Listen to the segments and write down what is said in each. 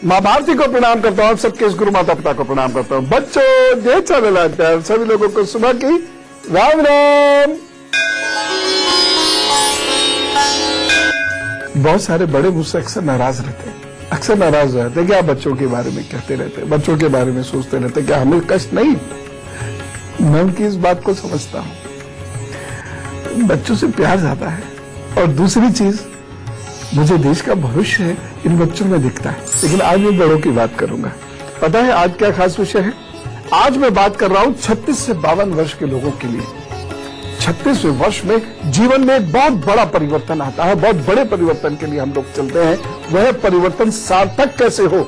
माँ भारती को प्रणाम करता हूँ, सबके इस गुरु माता पिता को प्रणाम करता हूँ। बच्चों, जय चैनल सभी लोगों को सुबह की राम राम। बहुत सारे बड़े मुझसे अक्सर नाराज रहते हैं कि आप बच्चों के बारे में कहते रहते हैं, बच्चों के बारे में सोचते रहते हैं, क्या हमें कष्ट नहीं? मैं उनकी इस बात को समझता हूँ। बच्चों से प्यार ज्यादा है और दूसरी चीज, मुझे देश का भविष्य है इन बच्चों में दिखता है। लेकिन आज मैं बड़ों की बात करूंगा। पता है आज क्या खास विषय है? आज मैं बात कर रहा हूं 36 से 52 वर्ष के लोगों के लिए। 36वें वर्ष में जीवन में एक बहुत बड़ा परिवर्तन आता है। बहुत बड़े परिवर्तन के लिए हम लोग चलते हैं। वह परिवर्तन सार्थक कैसे हो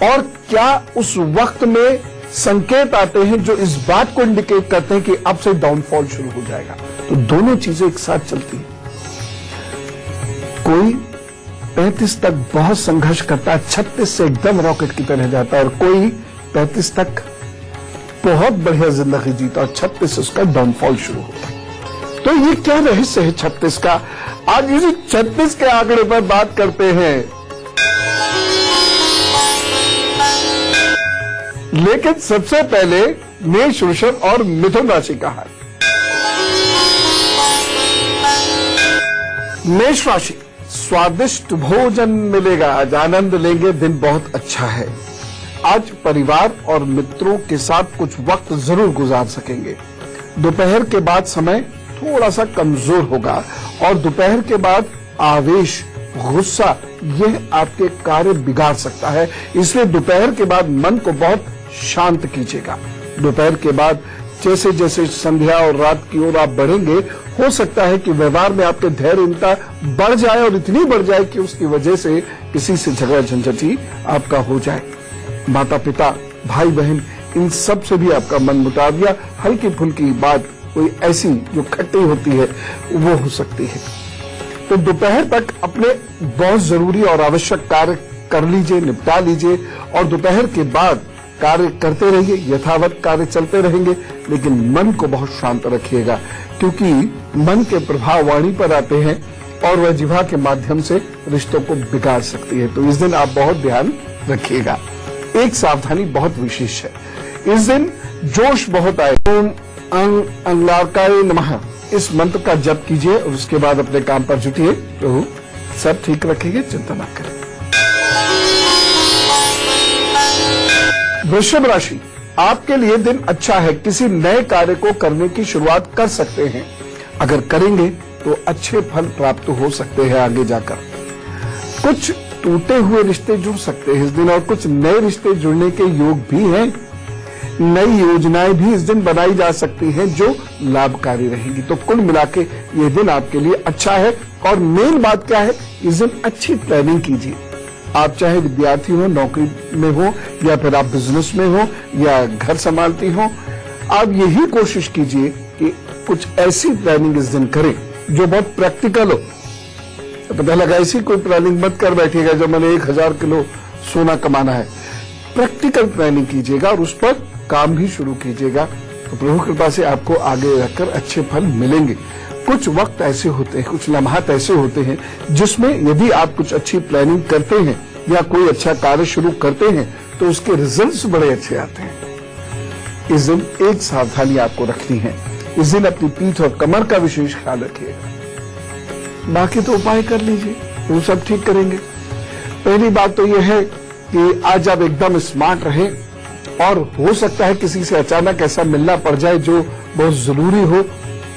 और क्या उस वक्त में संकेत आते हैं जो इस बात को इंडिकेट करते हैं कि अब से डाउनफॉल शुरू हो जाएगा। तो दोनों चीजें एक साथ चलती हैं। कोई 35 तक बहुत संघर्ष करता है, 36 से एकदम रॉकेट की तरह जाता है, और कोई 35 तक बहुत बढ़िया जिंदगी जीता और 36 से उसका डाउनफॉल शुरू होता है। तो ये क्या रहस्य है 36 का? आज इसी 36 के आंकड़े पर बात करते हैं। लेकिन सबसे पहले मेष, वृषभ और मिथुन राशि का हाल। मेष राशि, स्वादिष्ट भोजन मिलेगा, आज आनंद लेंगे, दिन बहुत अच्छा है। आज परिवार और मित्रों के साथ कुछ वक्त जरूर गुजार सकेंगे। दोपहर के बाद समय थोड़ा सा कमजोर होगा और दोपहर के बाद आवेश, गुस्सा, यह आपके कार्य बिगाड़ सकता है। इसलिए दोपहर के बाद मन को बहुत शांत कीजिएगा। दोपहर के बाद जैसे जैसे संध्या और रात की ओर आप बढ़ेंगे, हो सकता है कि व्यवहार में आपके धैर्यहीनता बढ़ जाए और इतनी बढ़ जाए कि उसकी वजह से किसी से झगड़ा झंझट ही आपका हो जाए। माता पिता, भाई बहन, इन सब से भी आपका मन मुटाव या हल्की फुल्की बात कोई ऐसी जो खट्टी होती है वो हो सकती है। तो दोपहर तक अपने बहुत जरूरी और आवश्यक कार्य कर लीजिए, निपटा लीजिए, और दोपहर के बाद कार्य करते रहिए। यथावत कार्य चलते रहेंगे, लेकिन मन को बहुत शांत रखिएगा, क्योंकि मन के प्रभाव वाणी पर आते हैं और वह जिह्वा के माध्यम से रिश्तों को बिगाड़ सकती है। तो इस दिन आप बहुत ध्यान रखिएगा। एक सावधानी बहुत विशेष है, इस दिन जोश बहुत आए। ओम अंगारकाय नमः, इस मंत्र का जप कीजिए और उसके बाद अपने काम पर जुटिए। प्रभु सब ठीक रखेंगे, चिंता न करें। वृषभ राशि, आपके लिए दिन अच्छा है। किसी नए कार्य को करने की शुरुआत कर सकते हैं। अगर करेंगे तो अच्छे फल प्राप्त हो सकते हैं आगे जाकर। कुछ टूटे हुए रिश्ते जुड़ सकते हैं इस दिन और कुछ नए रिश्ते जुड़ने के योग भी हैं। नई योजनाएं भी इस दिन बनाई जा सकती हैं जो लाभकारी रहेंगी। तो कुल मिला के ये दिन आपके लिए अच्छा है। और मेन बात क्या है, इस दिन अच्छी प्लानिंग कीजिए। आप चाहे विद्यार्थी हो, नौकरी में हो, या फिर आप बिजनेस में हो, या घर संभालती हो, आप यही कोशिश कीजिए कि कुछ ऐसी प्लानिंग इस दिन करें जो बहुत प्रैक्टिकल हो। पता लगा ऐसी कोई प्लानिंग मत कर बैठिएगा जो मैंने 1000 किलो सोना कमाना है। प्रैक्टिकल प्लानिंग कीजिएगा और उस पर काम भी शुरू कीजिएगा। तो प्रभु कृपा से आपको आगे रखकर अच्छे फल मिलेंगे। कुछ वक्त ऐसे होते हैं, कुछ लम्हात ऐसे होते हैं जिसमें यदि आप कुछ अच्छी प्लानिंग करते हैं या कोई अच्छा कार्य शुरू करते हैं तो उसके रिजल्ट्स बड़े अच्छे आते हैं। इस दिन एक सावधानी आपको रखनी है, इस दिन अपनी पीठ और कमर का विशेष ख्याल रखिएगा। बाकी तो उपाय कर लीजिए, वो सब ठीक करेंगे। पहली बात तो यह है कि आज आप एकदम स्मार्ट रहें, और हो सकता है किसी से अचानक ऐसा मिलना पड़ जाए जो बहुत जरूरी हो,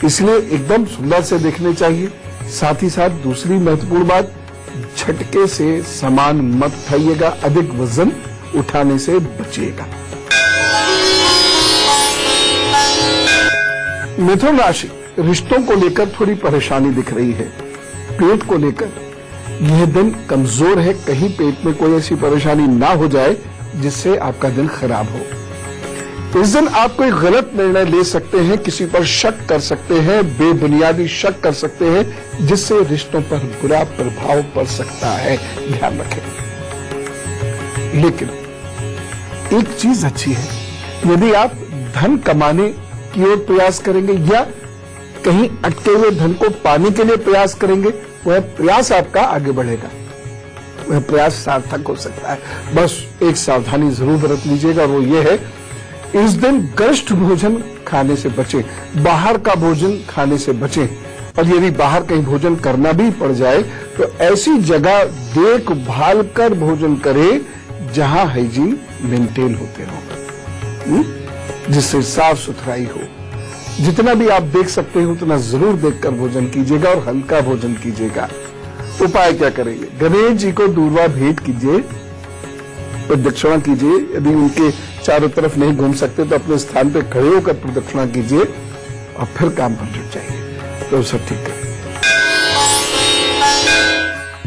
इसलिए एकदम सुंदर से देखने चाहिए। साथ ही साथ दूसरी महत्वपूर्ण बात, झटके से सामान मत उठाइएगा, अधिक वजन उठाने से बचिएगा। मिथुन राशि, रिश्तों को लेकर थोड़ी परेशानी दिख रही है। पेट को लेकर यह दिन कमजोर है, कहीं पेट में कोई ऐसी परेशानी ना हो जाए जिससे आपका दिन खराब हो। इस दिन आप कोई गलत निर्णय ले सकते हैं, किसी पर शक कर सकते हैं, बेबुनियादी शक कर सकते हैं, जिससे रिश्तों पर बुरा प्रभाव पड़ सकता है, ध्यान रखें। लेकिन एक चीज अच्छी है, यदि आप धन कमाने की ओर प्रयास करेंगे या कहीं अटके हुए धन को पाने के लिए प्रयास करेंगे, वह प्रयास आपका आगे बढ़ेगा। वह प्रयास सार्थक हो सकता है। बस एक सावधानी जरूर बरत लीजिएगा, वो ये है इस दिन गरिष्ठ भोजन खाने से बचें, बाहर का भोजन खाने से बचें, और यदि बाहर कहीं भोजन करना भी पड़ जाए तो ऐसी जगह देखभाल कर भोजन करें जहां हाइजीन मेंटेन होते हो, जिससे साफ सुथराई हो। जितना भी आप देख सकते हो उतना जरूर देखकर भोजन कीजिएगा और हल्का भोजन कीजिएगा। उपाय क्या करेंगे? गणेश जी को दूर्वा भेंट कीजिए, प्रदक्षिणा कीजिए। यदि उनके चारों तरफ नहीं घूम सकते तो अपने स्थान पर खड़े होकर प्रदक्षिणा कीजिए और फिर काम पर जुट जाइए, तो सब ठीक है।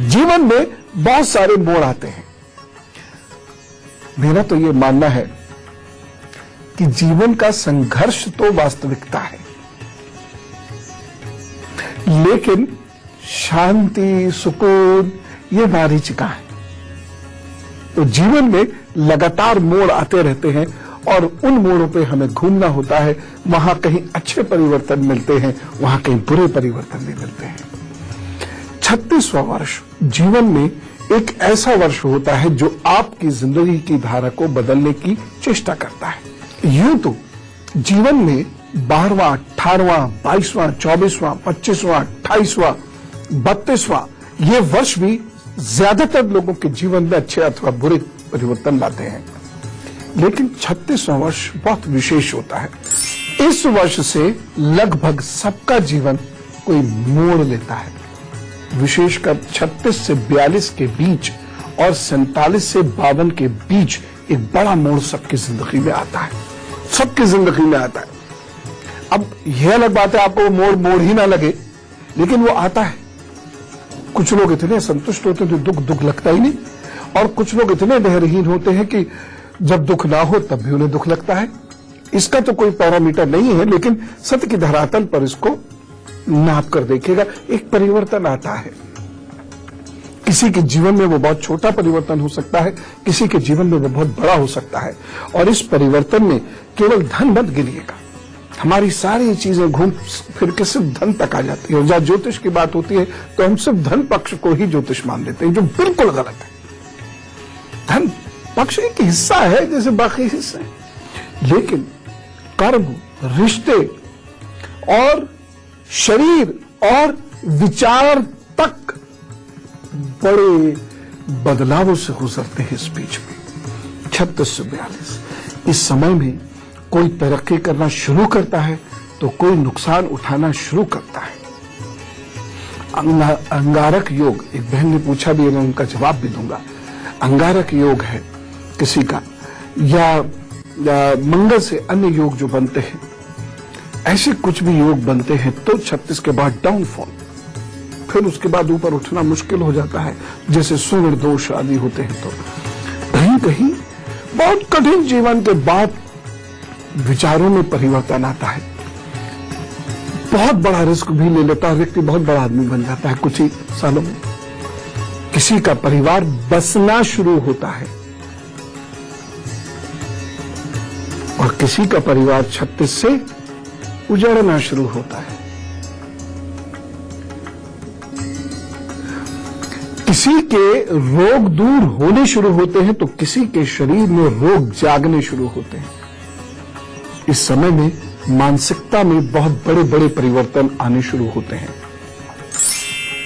जीवन में बहुत सारे मोड़ आते हैं। मेरा तो यह मानना है कि जीवन का संघर्ष तो वास्तविकता है, लेकिन शांति सुकून ये मारीचिका है। तो जीवन में लगातार मोड़ आते रहते हैं और उन मोड़ों पे हमें घूमना होता है। वहां कहीं अच्छे परिवर्तन मिलते हैं, वहां कहीं बुरे परिवर्तन भी मिलते हैं। 36वां वर्ष जीवन में एक ऐसा वर्ष होता है जो आपकी जिंदगी की धारा को बदलने की चेष्टा करता है। यूं तो जीवन में 12वां, 18वां, 22वां, 24वां, 25वां, 28वां, 32वां ये वर्ष भी ज्यादातर लोगों के जीवन में अच्छे अथवा बुरे परिवर्तन लाते हैं, लेकिन 36वां वर्ष बहुत विशेष होता है। इस वर्ष से लगभग सबका जीवन कोई मोड़ लेता है, विशेषकर 36 से 42 के बीच और 47 से 52 के बीच एक बड़ा मोड़ सबकी जिंदगी में आता है, सबकी जिंदगी में आता है। अब यह अलग बात है आपको मोड़ मोड़ ही ना लगे, लेकिन वो आता है। कुछ लोग इतने संतुष्ट होते हैं तो दुख लगता ही नहीं, और कुछ लोग इतने धैर्यहीन होते हैं कि जब दुख ना हो तब भी उन्हें दुख लगता है। इसका तो कोई पैरामीटर नहीं है, लेकिन सत्य की धरातल पर इसको नाप कर देखिएगा, एक परिवर्तन आता है। किसी के जीवन में वो बहुत छोटा परिवर्तन हो सकता है, किसी के जीवन में वो बहुत बड़ा हो सकता है, और इस परिवर्तन में केवल धन मत गिनिएगा, हमारी सारी चीजें घूम फिर के सिर्फ धन तक आ जाती है। जहां ज्योतिष की बात होती है तो हम सिर्फ धन पक्ष को ही ज्योतिष मान लेते हैं, जो बिल्कुल गलत है। धन पक्ष एक हिस्सा है जैसे बाकी हिस्से हैं, लेकिन कर्म, रिश्ते और शरीर और विचार तक बड़े बदलावों से गुजरते हैं इस बीच में। 36 से 42 इस समय में कोई तरक्की करना शुरू करता है तो कोई नुकसान उठाना शुरू करता है। अंगारक योग, एक बहन ने पूछा भी, मैं उनका जवाब भी दूंगा। अंगारक योग है किसी का, या मंगल से अन्य योग जो बनते हैं, ऐसे कुछ भी योग बनते हैं तो 36 के बाद डाउनफॉल, फिर उसके बाद ऊपर उठना मुश्किल हो जाता है, जैसे सूर्य दोष आदि होते हैं। तो कहीं कहीं बहुत कठिन जीवन के बाद विचारों में परिवर्तन आता है, बहुत बड़ा रिस्क भी ले लेता है व्यक्ति, बहुत बड़ा आदमी बन जाता है कुछ ही सालों में। किसी का परिवार बसना शुरू होता है और किसी का परिवार 36 से उजड़ना शुरू होता है। किसी के रोग दूर होने शुरू होते हैं तो किसी के शरीर में रोग जागने शुरू होते हैं। इस समय में मानसिकता में बहुत बड़े बड़े परिवर्तन आने शुरू होते हैं।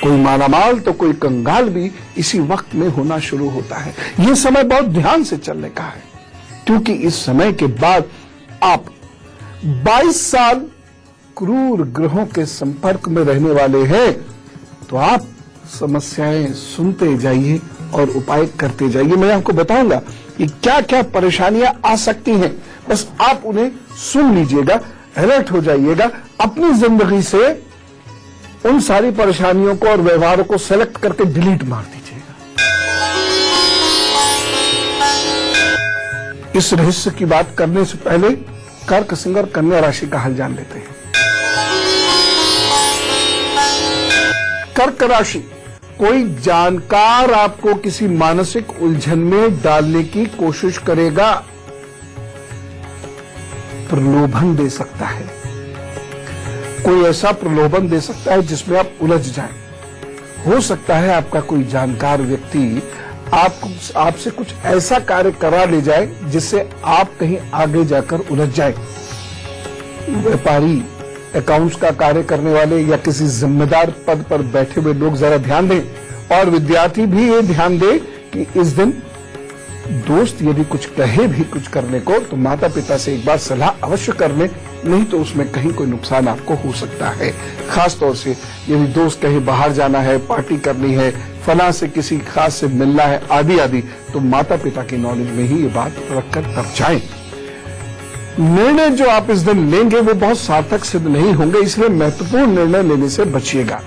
कोई मालामाल तो कोई कंगाल भी इसी वक्त में होना शुरू होता है। यह समय बहुत ध्यान से चलने का है, क्योंकि इस समय के बाद आप 22 साल क्रूर ग्रहों के संपर्क में रहने वाले हैं। तो आप समस्याएं सुनते जाइए और उपाय करते जाइए। मैं आपको बताऊंगा कि क्या क्या परेशानियां आ सकती हैं, बस आप उन्हें सुन लीजिएगा, अलर्ट हो जाइएगा। अपनी जिंदगी से उन सारी परेशानियों को और व्यवहारों को सेलेक्ट करके डिलीट मार दीजिएगा। इस रहस्य की बात करने से पहले कर्क, सिंह और कन्या राशि का हाल जान लेते हैं। कर्क राशि, कोई जानकार आपको किसी मानसिक उलझन में डालने की कोशिश करेगा, प्रलोभन दे सकता है। कोई ऐसा प्रलोभन दे सकता है जिसमें आप उलझ जाएं। हो सकता है आपका कोई जानकार व्यक्ति आपसे कुछ ऐसा कार्य करा ले जाए जिससे आप कहीं आगे जाकर उलझ जाए। व्यापारी, अकाउंट्स का कार्य करने वाले या किसी जिम्मेदार पद पर बैठे हुए लोग जरा ध्यान दें, और विद्यार्थी भी ये ध्यान दें कि इस दिन दोस्त यदि कुछ कहे भी कुछ करने को तो माता पिता से एक बार सलाह अवश्य कर लें, नहीं तो उसमें कहीं कोई नुकसान आपको हो सकता है। खास तौर से यदि दोस्त कहे बाहर जाना है, पार्टी करनी है, फला से किसी खास से मिलना है आदि आदि, तो माता पिता की नॉलेज में ही ये बात रखकर तब जाएं। निर्णय जो आप इस दिन लेंगे वो बहुत सार्थक सिद्ध नहीं होंगे, इसलिए महत्वपूर्ण निर्णय लेने से बचिएगा।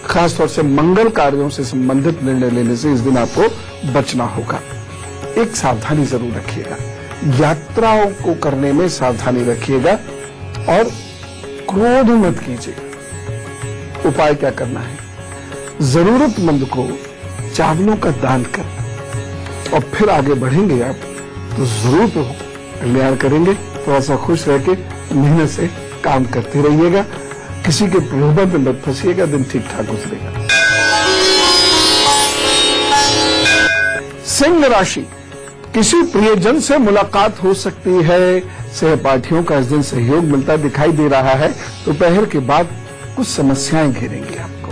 खासतौर से मंगल कार्यों से संबंधित निर्णय लेने से इस दिन आपको बचना होगा। एक सावधानी जरूर रखिएगा, यात्राओं को करने में सावधानी रखिएगा और क्रोध मत कीजिएगा। उपाय क्या करना है? जरूरतमंद को चावलों का दान कर, और फिर आगे बढ़ेंगे आप तो जरूर कल्याण करेंगे। थोड़ा सा खुश रह के मेहनत से काम करते रहिएगा, किसी के प्रलोभन में मत फंसिएगा, दिन ठीक ठाक गुजरेगा। सिंह राशि, किसी प्रियजन से मुलाकात हो सकती है। सहपाठियों का इस दिन सहयोग मिलता दिखाई दे रहा है। दोपहर के बाद कुछ समस्याएं घेरेंगी आपको,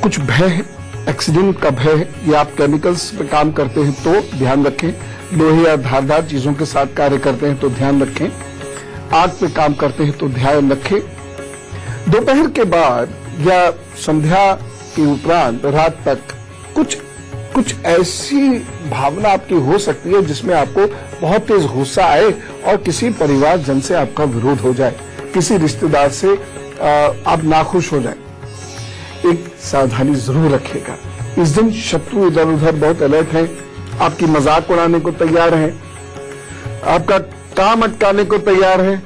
कुछ भय, एक्सीडेंट का भय, या आप केमिकल्स पे काम करते हैं तो ध्यान रखें, लोहे या धारदार चीजों के साथ कार्य करते हैं तो ध्यान रखें, आग पे काम करते हैं तो ध्यान रखें। दोपहर के बाद या संध्या के उपरांत रात तक कुछ ऐसी भावना आपकी हो सकती है जिसमें आपको बहुत तेज गुस्सा आए और किसी परिवारजन से आपका विरोध हो जाए, किसी रिश्तेदार से आप नाखुश हो जाए। एक सावधानी जरूर रखिएगा। इस दिन शत्रु इधर उधर बहुत अलर्ट हैं, आपकी मजाक उड़ाने को तैयार हैं, आपका काम अटकाने को तैयार हैं।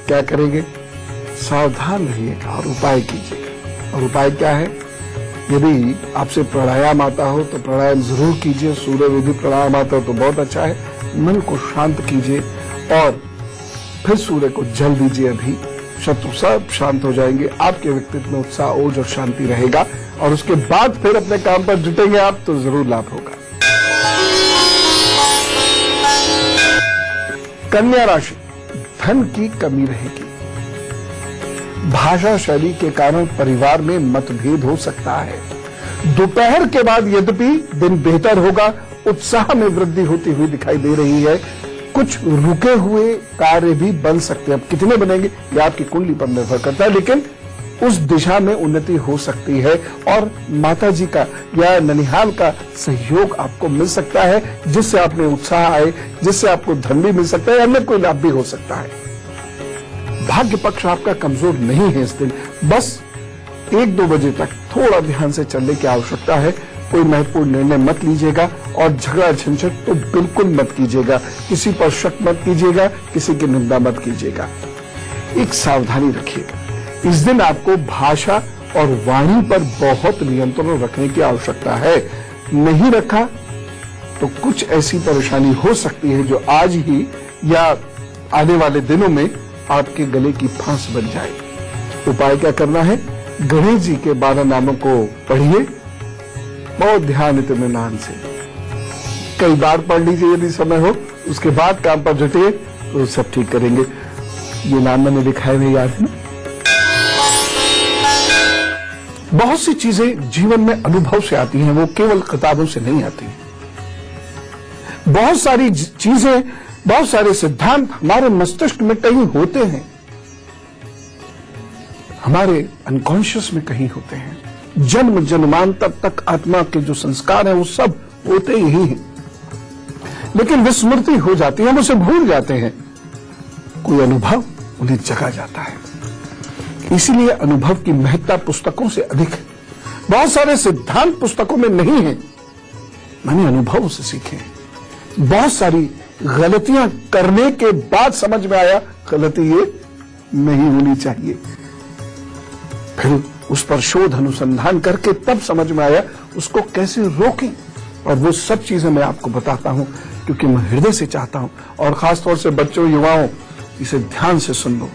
क्या करेंगे? सावधान रहिएगा और उपाय कीजिएगा। और उपाय क्या है? यदि आपसे प्राणायाम आता हो तो प्राणायाम जरूर कीजिए। सूर्य विधि प्राणायाम आता हो तो बहुत अच्छा है। मन को शांत कीजिए और फिर सूर्य को जल दीजिए। अभी शत्रु सब शांत हो जाएंगे, आपके व्यक्तित्व में उत्साह, ओज और शांति रहेगा, और उसके बाद फिर अपने काम पर जुटेंगे आप तो जरूर लाभ होगा। कन्या राशि, धन की कमी रहेगी। भाषा शैली के कारण परिवार में मतभेद हो सकता है। दोपहर के बाद यद्यपि दिन बेहतर होगा, उत्साह में वृद्धि होती हुई दिखाई दे रही है। कुछ रुके हुए कार्य भी बन सकते हैं। अब कितने बनेंगे ये आपकी कुंडली पर निर्भर करता है, लेकिन उस दिशा में उन्नति हो सकती है और माताजी का या ननिहाल का सहयोग आपको मिल सकता है, जिससे आप में उत्साह आए, जिससे आपको धन भी मिल सकता है, अन्य कोई लाभ भी हो सकता है। भाग्य पक्ष आपका कमजोर नहीं है इस दिन, बस 1-2 बजे तक थोड़ा ध्यान से चलने की आवश्यकता है। कोई महत्वपूर्ण निर्णय मत लीजिएगा और झगड़ा झंझट तो बिल्कुल मत कीजिएगा। किसी पर शक मत कीजिएगा, किसी की निंदा मत कीजिएगा। एक सावधानी रखिएगा। इस दिन आपको भाषा और वाणी पर बहुत नियंत्रण रखने की आवश्यकता है। नहीं रखा तो कुछ ऐसी परेशानी हो सकती है जो आज ही या आने वाले दिनों में आपके गले की फांस बन जाए। उपाय क्या करना है? गणेश जी के 12 नामों को पढ़िए बहुत ध्यान इत्मीनान से, कई बार पढ़ लीजिए यदि समय हो, उसके बाद काम पर जुटिए तो सब ठीक करेंगे। ये नाम मैंने लिखाए हुए याद है ना? बहुत सी चीजें जीवन में अनुभव से आती हैं, वो केवल किताबों से नहीं आती। बहुत सारी चीजें, बहुत सारे सिद्धांत हमारे मस्तिष्क में कहीं होते हैं, हमारे अनकॉन्शियस में कहीं होते हैं। जन्म जन्मांतर तक आत्मा के जो संस्कार हैं वो सब होते ही हैं, लेकिन विस्मृति हो जाती है, हम उसे भूल जाते हैं। कोई अनुभव उन्हें जगा जाता है। इसीलिए अनुभव की महत्ता पुस्तकों से अधिक है। बहुत सारे सिद्धांत पुस्तकों में नहीं है, मैंने अनुभव से सीखे। बहुत सारी गलतियां करने के बाद समझ में आया गलती ये नहीं होनी चाहिए। फिर उस पर शोध अनुसंधान करके तब समझ में आया उसको कैसे रोकें, और वो सब चीजें मैं आपको बताता हूं क्योंकि मैं हृदय से चाहता हूं। और खासतौर से बच्चों, युवाओं, इसे ध्यान से सुन लो।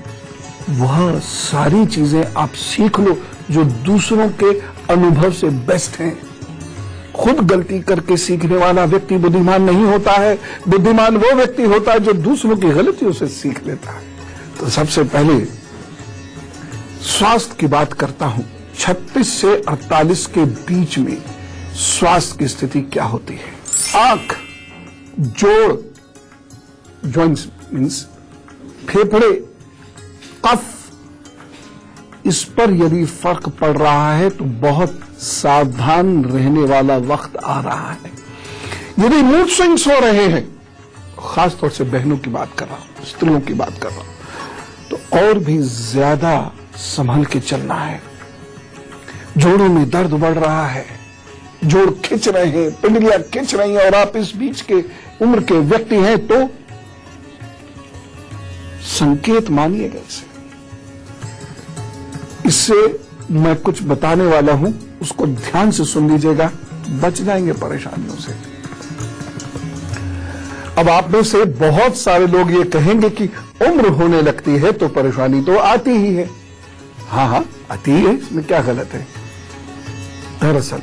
वह सारी चीजें आप सीख लो जो दूसरों के अनुभव से बेस्ट हैं। खुद गलती करके सीखने वाला व्यक्ति बुद्धिमान नहीं होता है। बुद्धिमान वो व्यक्ति होता है जो दूसरों की गलतियों से सीख लेता है। तो सबसे पहले स्वास्थ्य की बात करता हूं। 36 से 48 के बीच में स्वास्थ्य की स्थिति क्या होती है? आंख, जोड़, जॉइंट्स मीन्स फेफड़े, कफ, इस पर यदि फर्क पड़ रहा है तो बहुत सावधान रहने वाला वक्त आ रहा है। यदि मूड स्विंग्स हो रहे हैं, खासतौर से बहनों की बात कर रहा हूं, स्त्रियों की बात कर रहा हूं, तो और भी ज्यादा संभल के चलना है। जोड़ों में दर्द बढ़ रहा है, जोड़ खिंच रहे हैं, पिंडलियां खिंच रही हैं और आप इस बीच के उम्र के व्यक्ति हैं तो संकेत मानिएगा इसे। इससे मैं कुछ बताने वाला हूं, उसको ध्यान से सुन लीजिएगा, बच जाएंगे परेशानियों से। अब आप में से बहुत सारे लोग ये कहेंगे कि उम्र होने लगती है तो परेशानी तो आती ही है। हाँ, आती है, इसमें क्या गलत है? दरअसल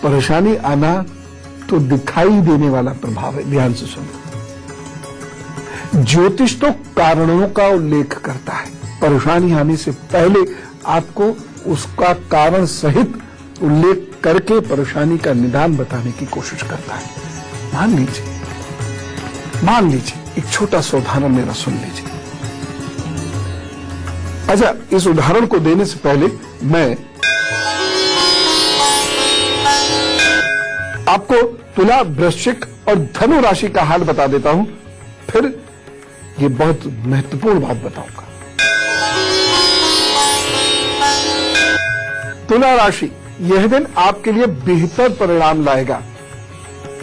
परेशानी आना तो दिखाई देने वाला प्रभाव है। ध्यान से सुनो। ज्योतिष तो कारणों का उल्लेख करता है। परेशानी आने से पहले आपको उसका कारण सहित उल्लेख करके परेशानी का निदान बताने की कोशिश करता है। मान लीजिए एक छोटा सा उदाहरण मेरा सुन लीजिए। अच्छा, इस उदाहरण को देने से पहले मैं आपको तुला, वृश्चिक और धनु राशि का हाल बता देता हूं, फिर ये बहुत महत्वपूर्ण बात बताऊंगा। तुला राशि, यह दिन आपके लिए बेहतर परिणाम लाएगा।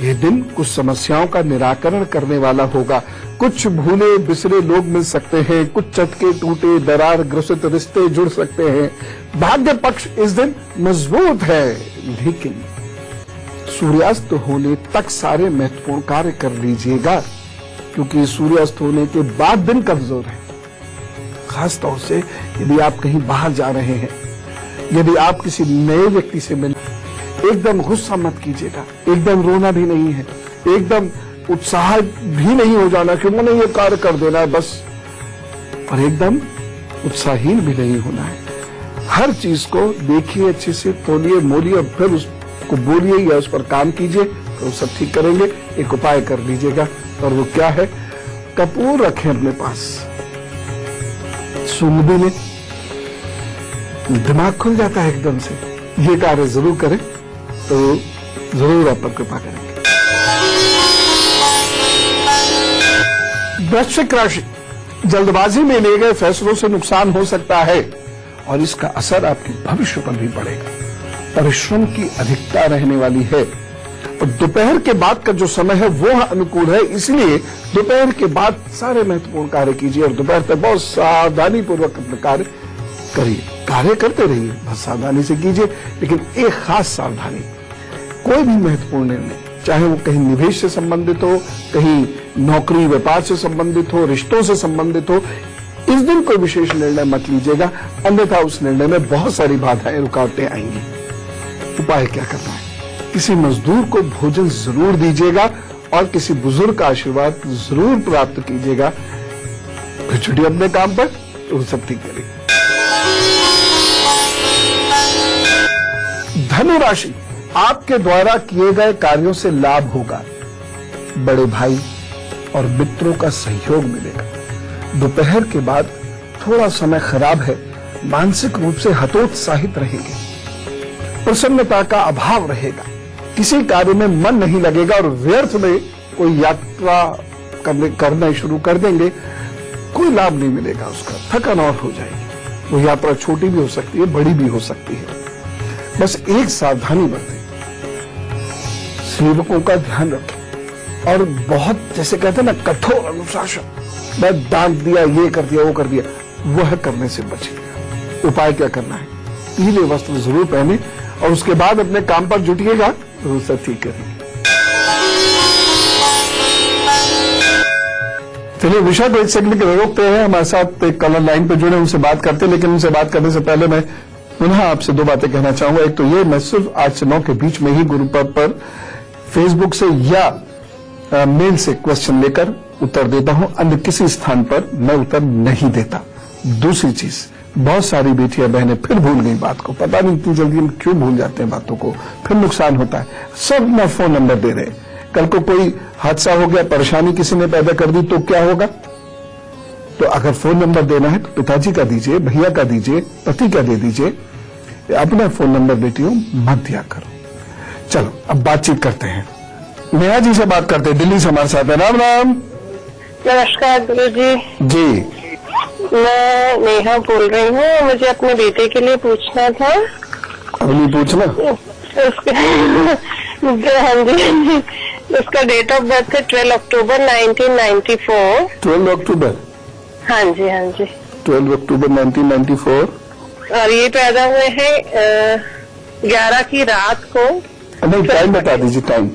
यह दिन कुछ समस्याओं का निराकरण करने वाला होगा। कुछ भूले बिसरे लोग मिल सकते हैं, कुछ चटके टूटे दरार ग्रसित रिश्ते जुड़ सकते हैं। भाग्य पक्ष इस दिन मजबूत है, लेकिन सूर्यास्त होने तक सारे महत्वपूर्ण कार्य कर लीजिएगा, क्योंकि सूर्यास्त होने के बाद दिन कमजोर है। खास तौर से यदि आप कहीं बाहर जा रहे हैं, यदि आप किसी नए व्यक्ति से मिल, एकदम गुस्सा मत कीजिएगा, एकदम रोना भी नहीं है, एकदम उत्साह भी नहीं हो जाना कि मैंने ये कार्य कर देना है बस, और एकदम उत्साहीन भी नहीं होना है। हर चीज को देखिए, अच्छे से तोलिए मोलिए और फिर उसको बोलिए या उस पर काम कीजिए, तो सब ठीक करेंगे। एक उपाय कर लीजिएगा, और वो क्या है? कपूर रखें अपने पास, सुगंधी में दिमाग खुल जाता है एकदम से। ये कार्य जरूर करें तो जरूर आप पर कृपा करेंगे। वृश्चिक राशि, जल्दबाजी में लिए गए फैसलों से नुकसान हो सकता है और इसका असर आपके भविष्य पर भी पड़ेगा। परिश्रम की अधिकता रहने वाली है और दोपहर के बाद का जो समय है वो अनुकूल है, इसलिए दोपहर के बाद सारे महत्वपूर्ण कार्य कीजिए और दोपहर तक बहुत सावधानी पूर्वक अपने कार्य करिए। कार्य करते रहिए, बस सावधानी से कीजिए, लेकिन एक खास सावधानी, कोई भी महत्वपूर्ण निर्णय, चाहे वो कहीं निवेश से संबंधित हो, कहीं नौकरी व्यापार से संबंधित हो, रिश्तों से संबंधित हो, इस दिन कोई विशेष निर्णय मत लीजिएगा, अन्यथा उस निर्णय में बहुत सारी बाधाएं रुकावटें आएंगी। उपाय क्या करना है? किसी मजदूर को भोजन जरूर दीजिएगा और किसी बुजुर्ग का आशीर्वाद जरूर प्राप्त कीजिएगा। फिर छुट्टी अपने काम पर, तो सब ठीक करेंगे। धनु राशि, आपके द्वारा किए गए कार्यों से लाभ होगा। बड़े भाई और मित्रों का सहयोग मिलेगा। दोपहर के बाद थोड़ा समय खराब है, मानसिक रूप से हतोत्साहित रहेंगे, प्रसन्नता का अभाव रहेगा, किसी कार्य में मन नहीं लगेगा और व्यर्थ में कोई यात्रा करना शुरू कर देंगे, कोई लाभ नहीं मिलेगा उसका, थकान और हो जाएगी। वो यात्रा छोटी भी हो सकती है, बड़ी भी हो सकती है। बस एक सावधानी बरतें, सेवकों का ध्यान रखें और बहुत, जैसे कहते हैं ना, कठोर अनुशासन, मैं डांट दिया, ये कर दिया, वो कर दिया, वह करने से बचिएगा। उपाय क्या करना है? पीले वस्त्र जरूर पहने और उसके बाद अपने काम पर जुटिएगा, तो सब ठीक करेंगे। चलिए विषय को एक सेकंड के लिए रोकते हैं। हमारे साथ एक कॉलर लाइन पे जुड़े, उनसे बात करते हैं, लेकिन उनसे बात करने से पहले मैं पुनः आपसे दो बातें कहना चाहूंगा। एक तो ये, मैं सिर्फ 8 से 9 के बीच में ही गुरु पर फेसबुक से या मेल से क्वेश्चन लेकर उत्तर देता हूं, अन्य किसी स्थान पर मैं उत्तर नहीं देता। दूसरी चीज, बहुत सारी बेटियां बहनें फिर भूल गई बात को, पता नहीं इतनी जल्दी हम क्यों भूल जाते हैं बातों को, फिर नुकसान होता है। सब ना फोन नंबर दे रहे, कल को कोई हादसा हो गया, परेशानी किसी ने पैदा कर दी तो क्या होगा? तो अगर फोन नंबर देना है तो पिताजी का दीजिए, भैया का दीजिए, पति का दे दीजिए, अपना फोन नंबर बेटियों मत दिया करो। चलो अब बातचीत करते हैं। नेहा जी से बात करते हैं, दिल्ली से हमारे साथ है। राम राम। नमस्कार गुरु जी। जी मैं नेहा बोल रही हूँ, मुझे अपने बेटे के लिए पूछना था। अभी पूछना उसका हाँ जी, उसका डेट ऑफ बर्थ है 12 अक्टूबर 1994। 12 अक्टूबर? हाँ जी हाँ जी, 12 अक्टूबर 1994। और ये पैदा हुए हैं 11 की रात को। नहीं, टाइम बता दीजिए। टाइम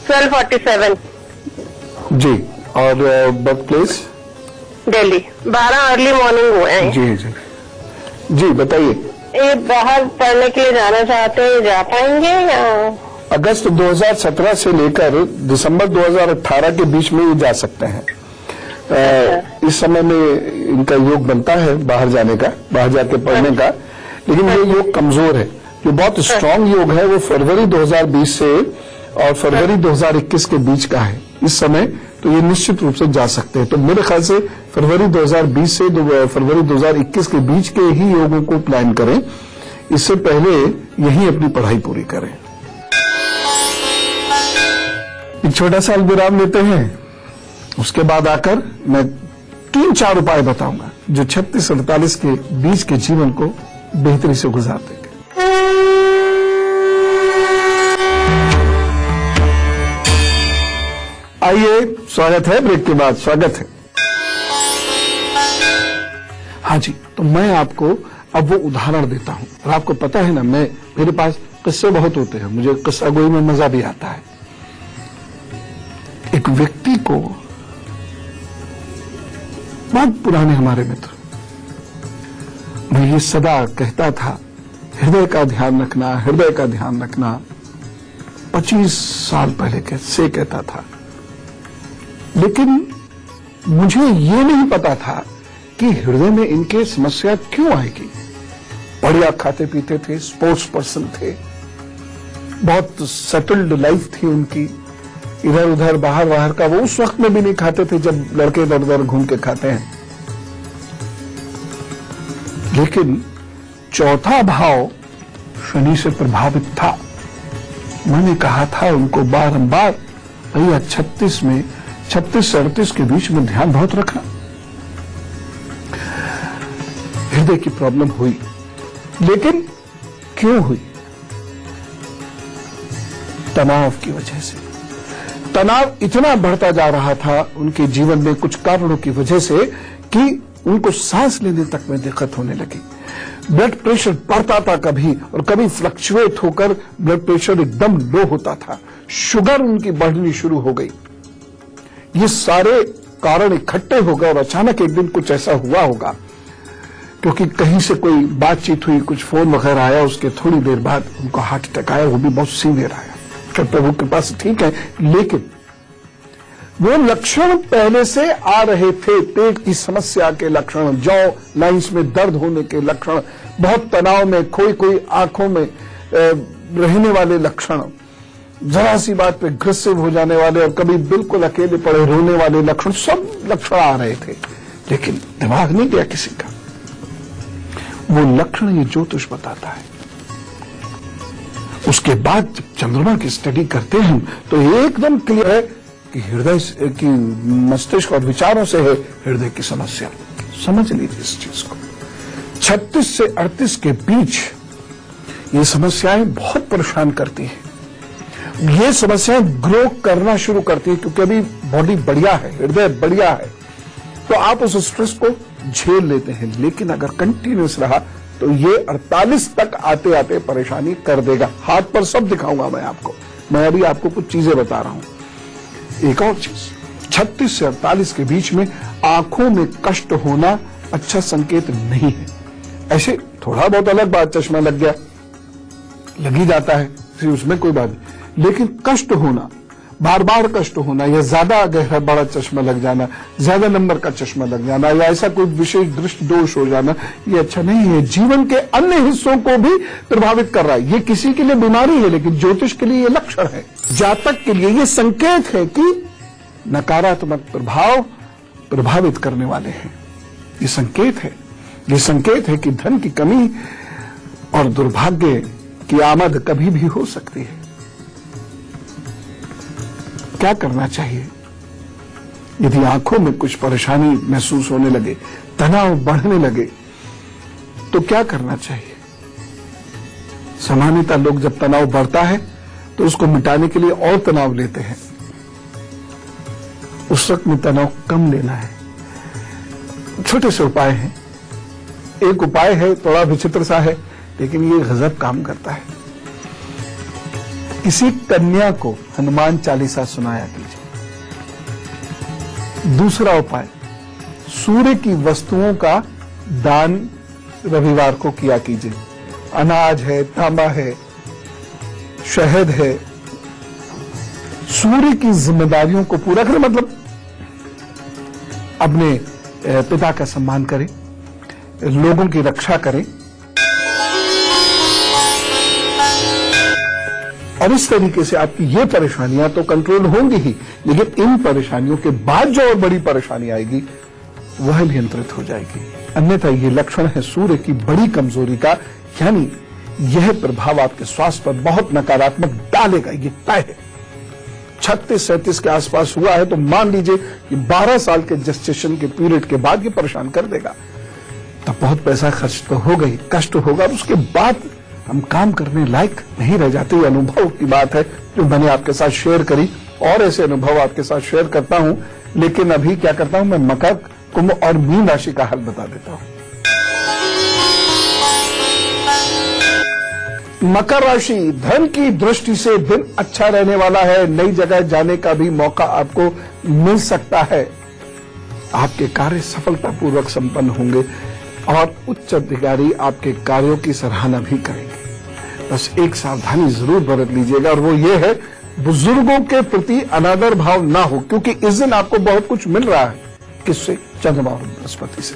12:47 जी। और birth place? Delhi. 12 early morning हुए हैं। जी जी जी, बताइए। ये बाहर पढ़ने के लिए जाना चाहते हैं, जा पाएंगे या? अगस्त 2017 से लेकर दिसंबर 2018 के बीच में ये जा सकते हैं। इस समय में इनका योग बनता है बाहर जाने का, बाहर जाके पढ़ने का, लेकिन ये योग कमजोर है। जो बहुत स्ट्रांग योग है वो फरवरी 2020 से और फरवरी 2021 के बीच का है इस समय, तो ये निश्चित रूप से जा सकते हैं। तो मेरे ख्याल से फरवरी 2020 से फरवरी 2021 के बीच के ही योगों को प्लान करें, इससे पहले यही अपनी पढ़ाई पूरी करें। एक छोटा सा विराम लेते हैं, उसके बाद आकर मैं 3-4 उपाय बताऊंगा जो 36-48 के बीच के जीवन को बेहतरी से गुजार देंगे। आइए, स्वागत है, ब्रेक के बाद स्वागत है। हाँ जी, तो मैं आपको अब वो उदाहरण देता हूं, और आपको पता है ना, मेरे पास किस्से बहुत होते हैं, मुझे किस्सा गोई में मजा भी आता है। एक व्यक्ति को, बहुत पुराने हमारे मित्र, मैं ये सदा कहता था, हृदय का ध्यान रखना, हृदय का ध्यान रखना। 25 साल पहले से कहता था, लेकिन मुझे ये नहीं पता था कि हृदय में इनके समस्या क्यों आएगी। बढ़िया खाते पीते थे, स्पोर्ट्स पर्सन थे, बहुत सेटल्ड लाइफ थी उनकी, इधर उधर बाहर का वो उस वक्त में भी नहीं खाते थे जब लड़के इधर उधर घूम के खाते हैं। लेकिन चौथा भाव शनि से प्रभावित था। मैंने कहा था उनको बारंबार, भैया 36 से 38 के बीच में ध्यान बहुत रखना। हृदय की प्रॉब्लम हुई, लेकिन क्यों हुई? तनाव की वजह से। तनाव इतना बढ़ता जा रहा था उनके जीवन में कुछ कारणों की वजह से कि उनको सांस लेने तक में दिक्कत होने लगी। ब्लड प्रेशर बढ़ता था कभी, और कभी फ्लक्चुएट होकर ब्लड प्रेशर एकदम लो होता था। शुगर उनकी बढ़नी शुरू हो गई। ये सारे कारण इकट्ठे हो गए और अचानक एक दिन कुछ ऐसा हुआ होगा, क्योंकि कहीं से कोई बातचीत हुई, कुछ फोन वगैरह आया, उसके थोड़ी देर बाद उनको हार्ट अटैक आया, वो भी बहुत सीवियर आया। प्रभु के पास ठीक है, लेकिन वो लक्षण पहले से आ रहे थे। पेट की समस्या के लक्षण, जॉ लाइंस में दर्द होने के लक्षण, बहुत तनाव में, कोई आंखों में रहने वाले लक्षण, जरा सी बात पे अग्रेसिव हो जाने वाले, और कभी बिल्कुल अकेले पड़े रोने वाले लक्षण, सब लक्षण आ रहे थे। लेकिन दिमाग नहीं गया किसी का। वो लक्षण ये ज्योतिष बताता है। उसके बाद जब चंद्रमा की स्टडी करते हैं तो एकदम क्लियर है कि हृदय की मस्तिष्क और विचारों से है हृदय की समस्या। समझ लीजिए इस चीज को। 36 से 38 के बीच ये समस्याएं बहुत परेशान करती हैं। ये समस्याएं ग्रो करना शुरू करती है, क्योंकि अभी बॉडी बढ़िया है, हृदय बढ़िया है, तो आप उस स्ट्रेस को झेल लेते हैं। लेकिन अगर कंटिन्यूस रहा तो ये 48 तक आते आते परेशानी कर देगा। हाथ पर सब दिखाऊंगा मैं आपको। मैं अभी आपको कुछ चीजें बता रहा हूं। एक और चीज, 36 से 48 के बीच में आंखों में कष्ट होना अच्छा संकेत नहीं है। ऐसे थोड़ा बहुत अलग बात, चश्मा लग गया, लग ही जाता है, फिर उसमें कोई बात नहीं। लेकिन कष्ट होना, बार बार कष्ट होना, या ज्यादा गहरा बड़ा चश्मा लग जाना, ज्यादा नंबर का चश्मा लग जाना, या ऐसा कोई विशेष दृष्टि दोष हो जाना, ये अच्छा नहीं है। जीवन के अन्य हिस्सों को भी प्रभावित कर रहा है। ये किसी के लिए बीमारी है, लेकिन ज्योतिष के लिए ये लक्षण है, जातक के लिए ये संकेत है कि नकारात्मक प्रभाव प्रभावित करने वाले हैं। ये संकेत है, ये संकेत है कि धन की कमी और दुर्भाग्य की आमद कभी भी हो सकती है। क्या करना चाहिए? यदि आंखों में कुछ परेशानी महसूस होने लगे, तनाव बढ़ने लगे, तो क्या करना चाहिए? सामान्यतः लोग जब तनाव बढ़ता है तो उसको मिटाने के लिए और तनाव लेते हैं। उस वक्त में तनाव कम लेना है। छोटे से उपाय हैं। एक उपाय है, थोड़ा विचित्र सा है, लेकिन ये गजब काम करता है। किसी कन्या को हनुमान चालीसा सुनाया कीजिए। दूसरा उपाय, सूर्य की वस्तुओं का दान रविवार को किया कीजिए। अनाज है, तांबा है, शहद है। सूर्य की जिम्मेदारियों को पूरा करें, मतलब अपने पिता का सम्मान करें, लोगों की रक्षा करें, और इस तरीके से आपकी ये परेशानियां तो कंट्रोल होंगी ही, लेकिन इन परेशानियों के बाद जो और बड़ी परेशानी आएगी वह नियंत्रित हो जाएगी। अन्यथा ये लक्षण है सूर्य की बड़ी कमजोरी का, यानी यह प्रभाव आपके स्वास्थ्य पर बहुत नकारात्मक डालेगा, ये तय है। 36-37 के आसपास हुआ है तो मान लीजिए कि 12 साल के जेस्टेशन के पीरियड के बाद ये परेशान कर देगा। तब बहुत पैसा खर्च तो हो गई, कष्ट होगा, उसके बाद हम काम करने लायक नहीं रह जाते। ये अनुभव की बात है जो मैंने आपके साथ शेयर करी, और ऐसे अनुभव आपके साथ शेयर करता हूं। लेकिन अभी क्या करता हूं, मैं मकर, कुंभ और मीन राशि का हल बता देता हूं। मकर राशि, धन की दृष्टि से दिन अच्छा रहने वाला है। नई जगह जाने का भी मौका आपको मिल सकता है। आपके कार्य सफलतापूर्वक संपन्न होंगे और उच्च अधिकारी आपके कार्यों की सराहना भी करेंगे। बस एक सावधानी जरूर बरत लीजिएगा, और वो ये है, बुजुर्गों के प्रति अनादर भाव ना हो, क्योंकि इस दिन आपको बहुत कुछ मिल रहा है। किससे? चंद्रमा और बृहस्पति से।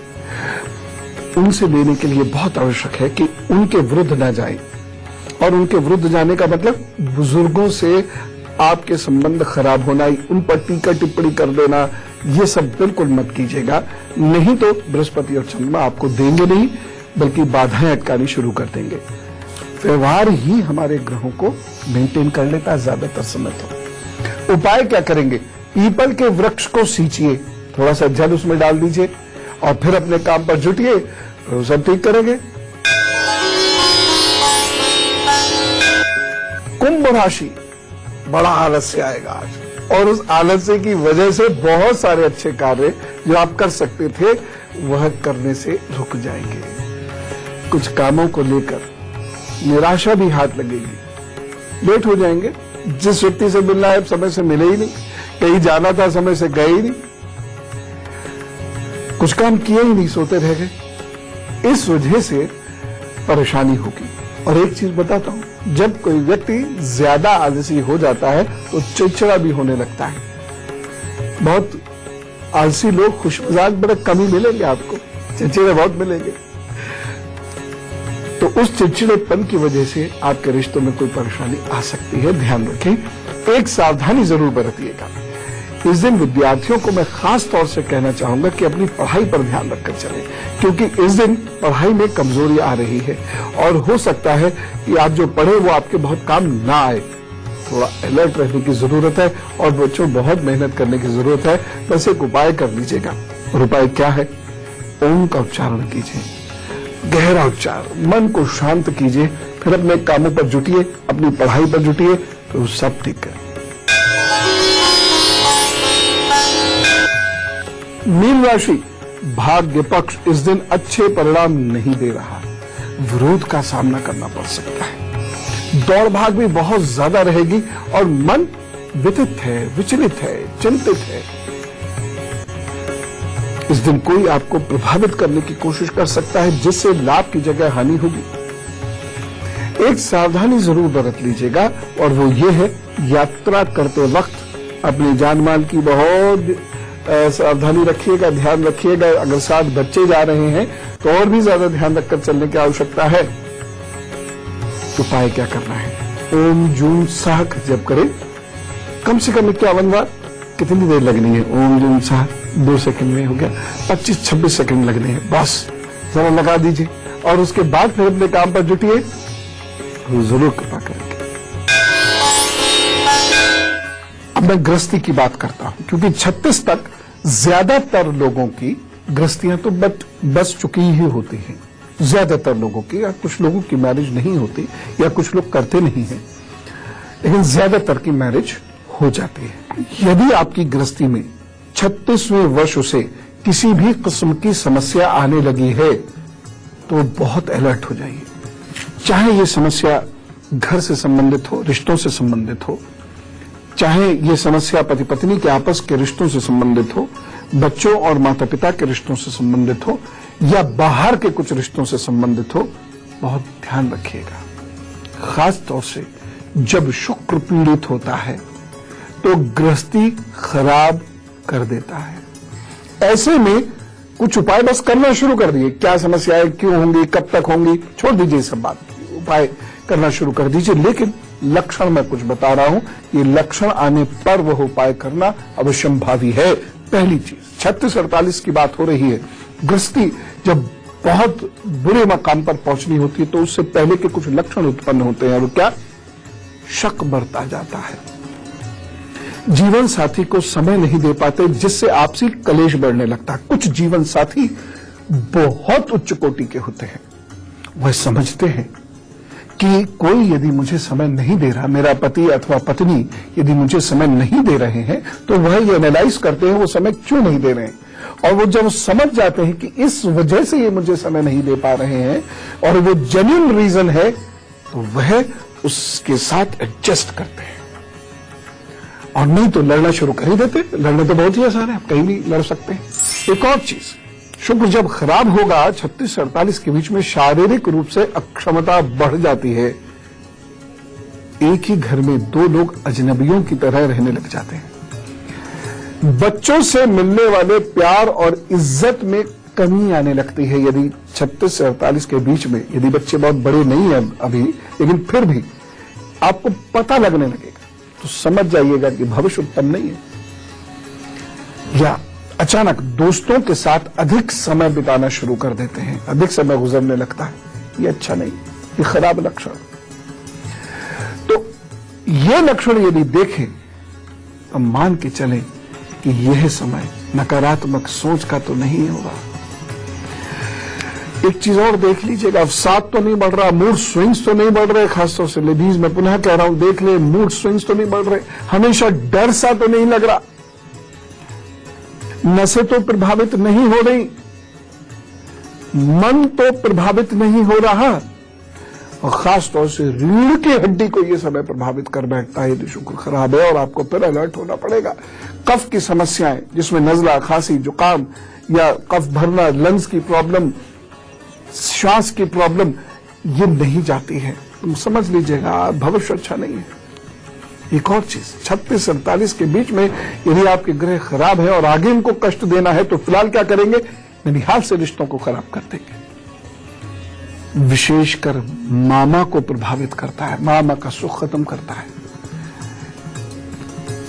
उनसे लेने के लिए बहुत आवश्यक है कि उनके विरुद्ध ना जाए, और उनके विरुद्ध जाने का मतलब बुजुर्गों से आपके संबंध खराब होना, उन पर टीका टिप्पणी कर देना, ये सब बिल्कुल मत कीजिएगा। नहीं तो बृहस्पति और चंद्रमा आपको देंगे नहीं, बल्कि बाधाएं अटकानी शुरू कर देंगे। व्यवहार ही हमारे ग्रहों को मेंटेन कर लेता है ज्यादातर समय तो। उपाय क्या करेंगे? पीपल के वृक्ष को सींचिए, थोड़ा सा जल उसमें डाल दीजिए, और फिर अपने काम पर जुटिए, तो सब ठीक करेंगे। कुंभ राशि, बड़ा आलस्य आएगा आज, और उस आलस्य की वजह से बहुत सारे अच्छे कार्य जो आप कर सकते थे वह करने से रुक जाएंगे। कुछ कामों को लेकर निराशा भी हाथ लगेगी, लेट हो जाएंगे। जिस व्यक्ति से मिलना है समय से मिले ही नहीं, कहीं जाना था समय से गए ही नहीं, कुछ काम किए ही नहीं, सोते रह गए। इस वजह से परेशानी होगी। और एक चीज बताता हूं, जब कोई व्यक्ति ज्यादा आलसी हो जाता है तो चिड़चिड़ा भी होने लगता है। बहुत आलसी लोग खुशमिजाज बड़े कम ही मिलेंगे आपको, चिड़चिड़े बहुत मिलेंगे। तो उस चिड़चिड़ेपन की वजह से आपके रिश्तों में कोई परेशानी आ सकती है, ध्यान रखें। एक सावधानी जरूर बरतिएगा। इस दिन विद्यार्थियों को मैं खास तौर से कहना चाहूंगा कि अपनी पढ़ाई पर ध्यान रखकर चलें, क्योंकि इस दिन पढ़ाई में कमजोरी आ रही है, और हो सकता है कि आप जो पढ़े वो आपके बहुत काम ना आए। थोड़ा अलर्ट रहने की जरूरत है, और बच्चों बहुत मेहनत करने की जरूरत है। बस एक उपाय कर लीजिएगा, और उपाय क्या है? ओम का उच्चारण कीजिए, गहरा उच्चार, मन को शांत कीजिए, फिर अपने कामों पर जुटिए, अपनी पढ़ाई पर जुटिए, तो सब ठीक है। मीन राशि, भाग्य पक्ष इस दिन अच्छे परिणाम नहीं दे रहा, विरोध का सामना करना पड़ सकता है। दौड़ भाग भी बहुत ज्यादा रहेगी, और मन विचलित है, चिंतित है। इस दिन कोई आपको प्रभावित करने की कोशिश कर सकता है जिससे लाभ की जगह हानि होगी। एक सावधानी जरूर बरत लीजिएगा और वो ये है, यात्रा करते वक्त अपनी जान माल की बहुत सावधानी रखिएगा, ध्यान रखिएगा। अगर साथ बच्चे जा रहे हैं तो और भी ज्यादा ध्यान रखकर चलने की आवश्यकता है। उपाय क्या करना है? ओम जूम साह का जप करें, कम से कम 51 बार। कितनी देर लगनी है? ओम जूम साह 2 सेकंड में हो गया, 25-26 सेकंड लगने हैं, बस जरा लगा दीजिए और उसके बाद फिर अपने काम पर जुटिए, वो जरूर कृपा करेंगे। अब मैं गृहस्थी की बात करता हूं, क्योंकि 36 तक ज्यादातर लोगों की गृहस्थियां तो बस चुकी ही होती हैं। ज्यादातर लोगों की, या कुछ लोगों की मैरिज नहीं होती या कुछ लोग करते नहीं हैं, लेकिन ज्यादातर की मैरिज हो जाती है। यदि आपकी गृहस्थी में 36वें वर्ष से किसी भी किस्म की समस्या आने लगी है तो बहुत अलर्ट हो जाइए। चाहे ये समस्या घर से संबंधित हो, रिश्तों से संबंधित हो, चाहे ये समस्या पति पत्नी के आपस के रिश्तों से संबंधित हो, बच्चों और माता पिता के रिश्तों से संबंधित हो, या बाहर के कुछ रिश्तों से संबंधित हो, बहुत ध्यान रखिएगा। खास तौर से जब शुक्र पीड़ित होता है तो गृहस्थी खराब कर देता है। ऐसे में कुछ उपाय बस करना शुरू कर दिए। क्या समस्याएं क्यों होंगी, कब तक होंगी, छोड़ दीजिए सब बात, उपाय करना शुरू कर दीजिए। लेकिन लक्षण मैं कुछ बता रहा हूं, ये लक्षण आने पर वह उपाय करना अवश्यंभावी है। पहली चीज, 36-48 की बात हो रही है। गृहस्थी जब बहुत बुरे मकाम पर पहुंचनी होती है तो उससे पहले के कुछ लक्षण उत्पन्न होते हैं। वो क्या? शक बढ़ता जाता है, जीवन साथी को समय नहीं दे पाते, जिससे आपसी कलेश बढ़ने लगता है। कुछ जीवन साथी बहुत उच्च कोटि के होते हैं, वह समझते हैं कि कोई यदि मुझे समय नहीं दे रहा, मेरा पति अथवा पत्नी यदि मुझे समय नहीं दे रहे हैं, तो वह ये एनालाइज करते हैं वो समय क्यों नहीं दे रहे हैं। और वो जब समझ जाते हैं कि इस वजह से ये मुझे समय नहीं दे पा रहे हैं और वो जेन्युइन रीजन है, तो वह उसके साथ एडजस्ट करते हैं और नहीं तो लड़ना शुरू कर ही देते। लड़ने तो बहुत ही आसान है, आप कहीं भी लड़ सकते हैं। एक और चीज, शुक्र जब खराब होगा 36 से 48 के बीच में शारीरिक रूप से अक्षमता बढ़ जाती है। एक ही घर में 2 लोग अजनबियों की तरह रहने लग जाते हैं। बच्चों से मिलने वाले प्यार और इज्जत में कमी आने लगती है। यदि 36 से 48 के बीच में, यदि बच्चे बहुत बड़े नहीं हैं अभी, लेकिन फिर भी आपको पता लगने लगेगा, तो समझ जाइएगा कि भविष्य उत्तम नहीं है। या अचानक दोस्तों के साथ अधिक समय बिताना शुरू कर देते हैं, अधिक समय गुजरने लगता है, ये अच्छा नहीं, ये खराब लक्षण। तो ये लक्षण यदि देखें तो मान के चलें कि यह समय नकारात्मक सोच का तो नहीं होगा। एक चीज और देख लीजिएगा, अवसाद तो नहीं बढ़ रहा, मूड स्विंग्स तो नहीं बढ़ रहे, खासतौर से लेडीज में पुनः कह रहा हूं, देख ले, मूड स्विंग्स तो नहीं बढ़ रहे, हमेशा डर सा तो नहीं लग रहा, नसें तो प्रभावित नहीं हो रही, मन तो प्रभावित नहीं हो रहा, और खासतौर से रीढ़ की हड्डी को यह समय प्रभावित कर बैठता है यदि शुक्र खराब है, और आपको फिर अलर्ट होना पड़ेगा। कफ की समस्याएं, जिसमें नजला, खांसी, जुकाम या कफ भरना, लंग्स की प्रॉब्लम, श्वास की प्रॉब्लम, ये नहीं जाती है, तुम समझ लीजिएगा भविष्य अच्छा नहीं है। एक और चीज, 36-48 के बीच में यदि आपके ग्रह खराब है और आगे इनको कष्ट देना है तो फिलहाल क्या करेंगे? निहाल से रिश्तों को खराब कर देंगे। विशेषकर मामा को प्रभावित करता है, मामा का सुख खत्म करता है।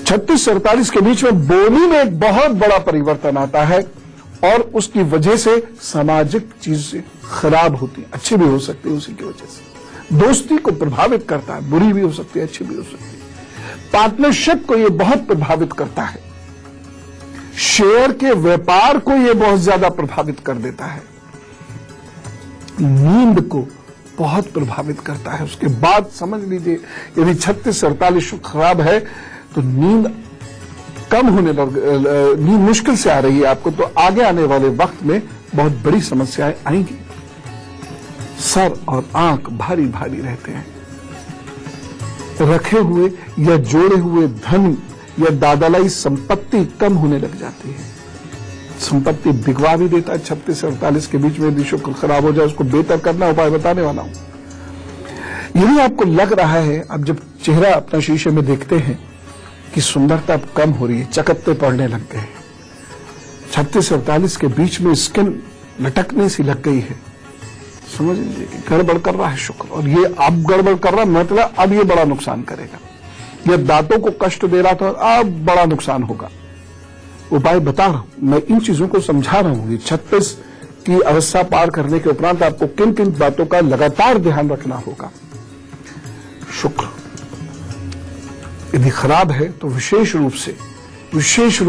36-48 के बीच में बोली में एक बहुत बड़ा परिवर्तन आता है और उसकी वजह से सामाजिक चीजें खराब होती है, अच्छी भी हो सकती है उसी की वजह से। दोस्ती को प्रभावित करता है, बुरी भी हो सकती है, अच्छी भी हो सकती है। पार्टनरशिप को यह बहुत प्रभावित करता है, शेयर के व्यापार को यह बहुत ज्यादा प्रभावित कर देता है, नींद को बहुत प्रभावित करता है। उसके बाद समझ लीजिए यदि 36-48 खराब है तो नींद कम होने लग, नींद मुश्किल से आ रही है आपको, तो आगे आने वाले वक्त में बहुत बड़ी समस्याएं आएंगी। सर और आंख भारी भारी रहते हैं, रखे हुए या जोड़े हुए धन या दादालाई संपत्ति कम होने लग जाती है। संपत्ति बिकवा भी देता है। 36 से 48 के बीच में यदि शुक्र खराब हो जाए, उसको बेहतर करना उपाय बताने वाला हूं। यदि आपको लग रहा है, आप जब चेहरा अपना शीशे में देखते हैं कि सुंदरता अब कम हो रही है, चकत्ते पड़ने लग गए हैं, 36 से 48 के बीच में स्किन लटकने सी लग गई है, समझ लीजिए कि गड़बड़ कर रहा है शुक्र। और ये अब गड़बड़ कर रहा मतलब अब ये बड़ा नुकसान करेगा। ये दांतों को कष्ट दे रहा था, अब बड़ा नुकसान होगा। उपाय बता रहा हूं मैं, इन चीजों को समझा रहा हूं। 36 की अवस्था पार करने के उपरांत आपको किन किन बातों का लगातार ध्यान रखना होगा। शुक्र यदि खराब है तो विशेष रूप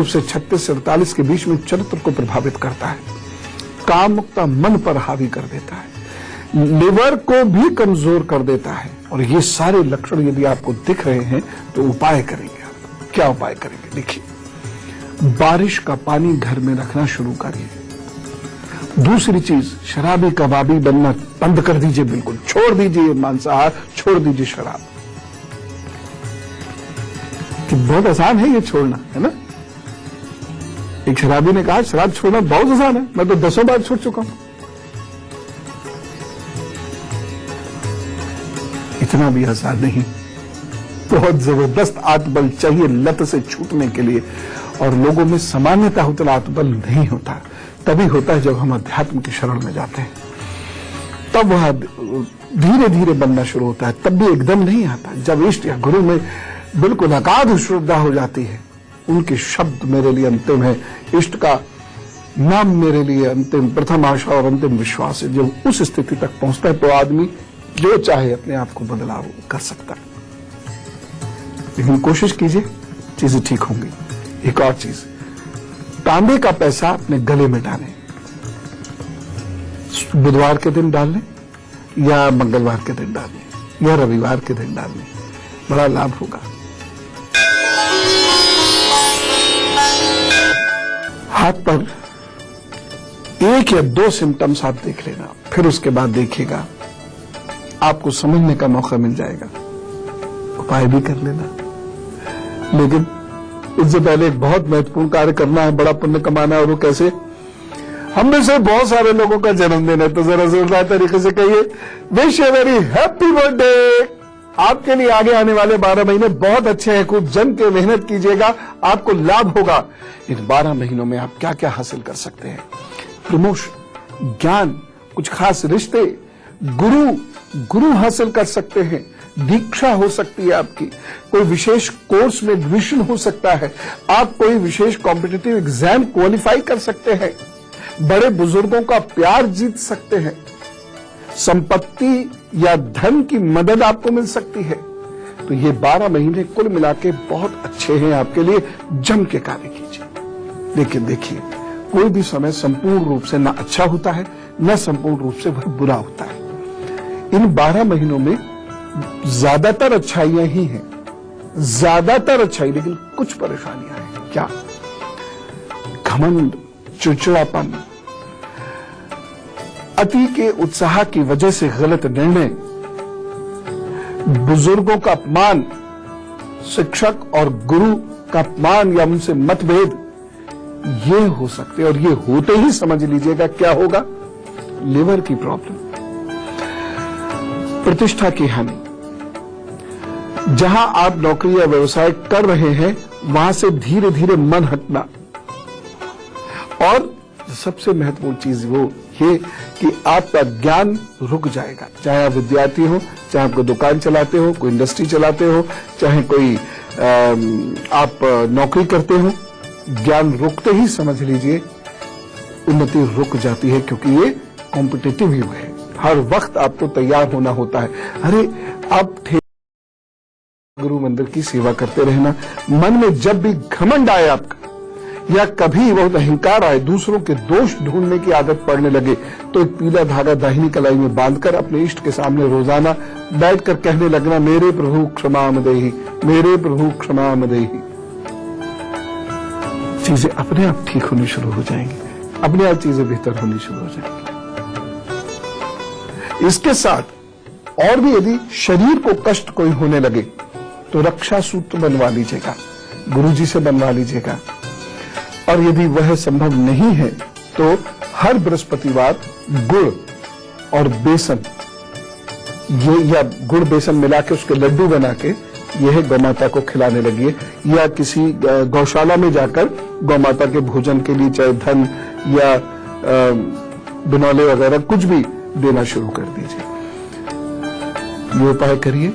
से 36 से 48 के बीच में चरित्र को प्रभावित करता है, कामुकता मन पर हावी कर देता है, लिवर को भी कमजोर कर देता है। और ये सारे लक्षण यदि आपको दिख रहे हैं तो उपाय करेंगे आप। क्या उपाय करेंगे? देखिए, बारिश का पानी घर में रखना शुरू करिए। दूसरी चीज, शराबी कबाबी बनना बंद कर दीजिए, बिल्कुल छोड़ दीजिए मांसाहार, छोड़ दीजिए शराब। कि बहुत आसान है ये छोड़ना, है ना। एक शराबी ने कहा शराब छोड़ना बहुत आसान है, मैं तो 10 बार छोड़ चुका हूं। इतना भी आसान नहीं, बहुत जबरदस्त आत्मबल चाहिए लत से छूटने के लिए। और लोगों में सामान्यतः उतना आत्मबल नहीं होता, तभी होता है जब हम अध्यात्म की शरण में जाते हैं, तब वह धीरे धीरे बनना शुरू होता है। तब भी एकदम नहीं आता। जब इष्ट या गुरु में बिल्कुल अगाध श्रद्धा हो जाती है, उनके शब्द मेरे लिए अंतिम है, इष्ट का नाम मेरे लिए अंतिम, प्रथम आशा और अंतिम विश्वास है। जब उस स्थिति तक पहुंचता है तो आदमी जो चाहे अपने आप को बदलाव कर सकता है। लेकिन कोशिश कीजिए, चीजें ठीक होंगी। एक और चीज, तांबे का पैसा अपने गले में डालें। बुधवार के दिन डाल लें या मंगलवार के दिन डाल लें या रविवार के दिन डाल लें, बड़ा लाभ होगा। हाथ पर 1 या 2 सिम्टम्स आप देख लेना, फिर उसके बाद देखिएगा, आपको समझने का मौका मिल जाएगा, उपाय भी कर लेना। लेकिन उससे पहले एक बहुत महत्वपूर्ण कार्य करना है, बड़ा पुण्य कमाना है। और वो कैसे? हम में से बहुत सारे लोगों का जन्मदिन है, तो जरा जोरदार तरीके से कहिए, wish a very happy birthday. आपके लिए आगे आने वाले 12 महीने बहुत अच्छे हैं, खूब जम के मेहनत कीजिएगा, आपको लाभ होगा। इन 12 महीनों में आप क्या क्या हासिल कर सकते हैं? प्रमोशन, ज्ञान, कुछ खास रिश्ते, गुरु हासिल कर सकते हैं, दीक्षा हो सकती है आपकी, कोई विशेष कोर्स में एडमिशन हो सकता है, आप कोई विशेष कॉम्पिटिटिव एग्जाम क्वालिफाई कर सकते हैं, बड़े बुजुर्गों का प्यार जीत सकते हैं, संपत्ति या धन की मदद आपको मिल सकती है। तो ये 12 महीने कुल मिला के बहुत अच्छे हैं आपके लिए, जम के कार्य कीजिए। लेकिन देखिए, कोई भी समय संपूर्ण रूप से ना अच्छा होता है, न संपूर्ण रूप से वह बुरा होता है। इन 12 महीनों में ज्यादातर अच्छाइयां ही हैं, ज्यादातर अच्छाई, लेकिन कुछ परेशानियां हैं। क्या? घमंड, चिड़चिड़ापन, अति के उत्साह की वजह से गलत निर्णय, बुजुर्गों का अपमान, शिक्षक और गुरु का अपमान या उनसे मतभेद, ये हो सकते। और ये होते ही समझ लीजिएगा क्या होगा? लिवर की प्रॉब्लम, प्रतिष्ठा की हानि। जहां आप नौकरी या व्यवसाय कर रहे हैं वहां से धीरे धीरे मन हटना। और सबसे महत्वपूर्ण चीज वो ये कि आपका ज्ञान रुक जाएगा। चाहे आप विद्यार्थी हो, चाहे आपको दुकान चलाते हो, कोई इंडस्ट्री चलाते हो, चाहे कोई आप नौकरी करते हो, ज्ञान रुकते ही समझ लीजिए उन्नति रुक जाती है, क्योंकि ये कॉम्पिटिटिव युग है। हर वक्त आपको तैयार होना होता है। अरे आप गुरु मंदिर की सेवा करते रहना। मन में जब भी घमंड आए आपका, या कभी बहुत अहंकार आए, दूसरों के दोष ढूंढने की आदत पड़ने लगे, तो एक पीला धागा दाहिनी कलाई में बांधकर अपने इष्ट के सामने रोजाना बैठकर कहने लगना, मेरे प्रभु क्षमा मदेहि, मेरे प्रभु क्षमा मदेहि। चीजें अपने आप ठीक होनी शुरू हो जाएंगी, अपने आप चीजें बेहतर होनी शुरू हो जाएंगी। इसके साथ और भी यदि शरीर को कष्ट कोई होने लगे तो रक्षा सूत्र बनवा लीजिएगा, गुरुजी से बनवा लीजिएगा। और यदि वह संभव नहीं है तो हर बृहस्पतिवार गुड़ और बेसन या गुड़ बेसन मिला के उसके लड्डू बना के यह गौमाता को खिलाने लगिए, या किसी गौशाला में जाकर गौमाता के भोजन के लिए चाहे धन या बिनौले वगैरह कुछ भी देना शुरू कर दीजिए। ये उपाय करिए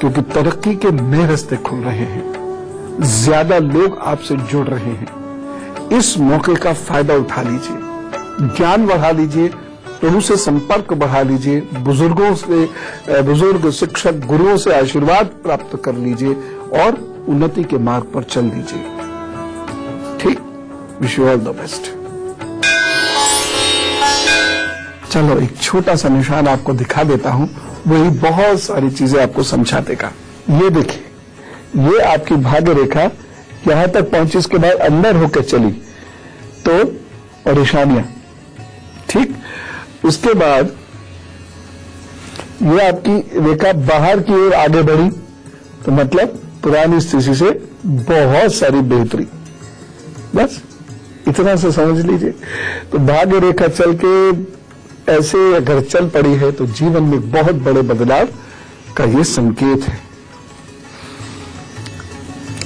क्योंकि तरक्की के नए रास्ते खुल रहे हैं, ज्यादा लोग आपसे जुड़ रहे हैं। इस मौके का फायदा उठा लीजिए, ज्ञान बढ़ा लीजिए, प्रभु से संपर्क बढ़ा लीजिए, बुजुर्ग शिक्षक गुरुओं से आशीर्वाद प्राप्त कर लीजिए और उन्नति के मार्ग पर चल लीजिए। ठीक, wish you all the best. चलो एक छोटा सा निशान आपको दिखा देता हूं, वही बहुत सारी चीजें आपको समझा देगा। ये देखिए, ये आपकी भाग्य रेखा यहां तक पहुंची, इसके बाद अंदर होकर चली तो परेशानियां। ठीक, उसके बाद ये आपकी रेखा बाहर की ओर आगे बढ़ी तो मतलब पुरानी स्थिति से बहुत सारी बेहतरी। बस इतना से समझ लीजिए। तो भाग्य रेखा चल के ऐसे अगर चल पड़ी है तो जीवन में बहुत बड़े बदलाव का ये संकेत है।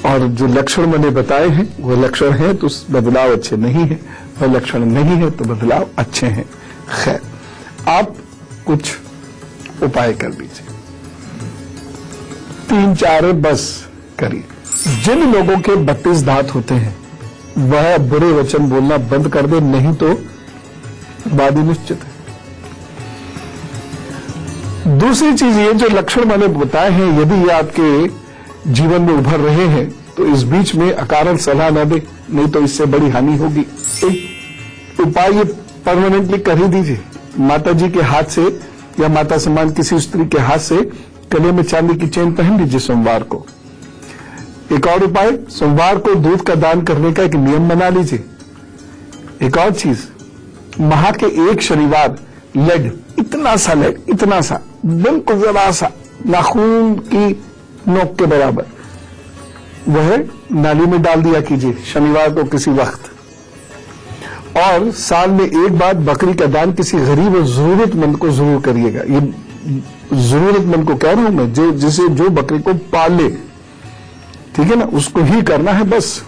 और जो लक्षण मैंने बताए हैं वो लक्षण हैं तो बदलाव अच्छे नहीं है, वह लक्षण नहीं है तो बदलाव अच्छे हैं। खैर, आप कुछ उपाय कर लीजिए, 3-4 बस करिए। जिन लोगों के 32 दांत होते हैं वह बुरे वचन बोलना बंद कर दे, नहीं तो बाद ही निश्चित है। दूसरी चीज ये जो लक्षण मैंने बताए हैं, यदि ये आपके जीवन में उभर रहे हैं तो इस बीच में अकारण सलाह न दे, नहीं तो इससे बड़ी हानि होगी। एक उपाय ये परमानेंटली कर ही दीजिए, माता जी के हाथ से या माता समान किसी स्त्री के हाथ से गले में चांदी की चेन पहन लीजिए सोमवार को। एक और उपाय, सोमवार को दूध का दान करने का एक नियम बना लीजिए। एक और चीज, माह के एक शनिवार लेड, इतना सा लेड, इतना सा, बिल्कुल जरा सा, नाखून की नोक के बराबर, वह नाली में डाल दिया कीजिए शनिवार को किसी वक्त। और साल में एक बार बकरी का दान किसी गरीब और जरूरतमंद को जरूर करिएगा। ये जरूरतमंद को कह रहा हूं मैं, जो बकरी को पाल ले, ठीक है ना, उसको ही करना है बस।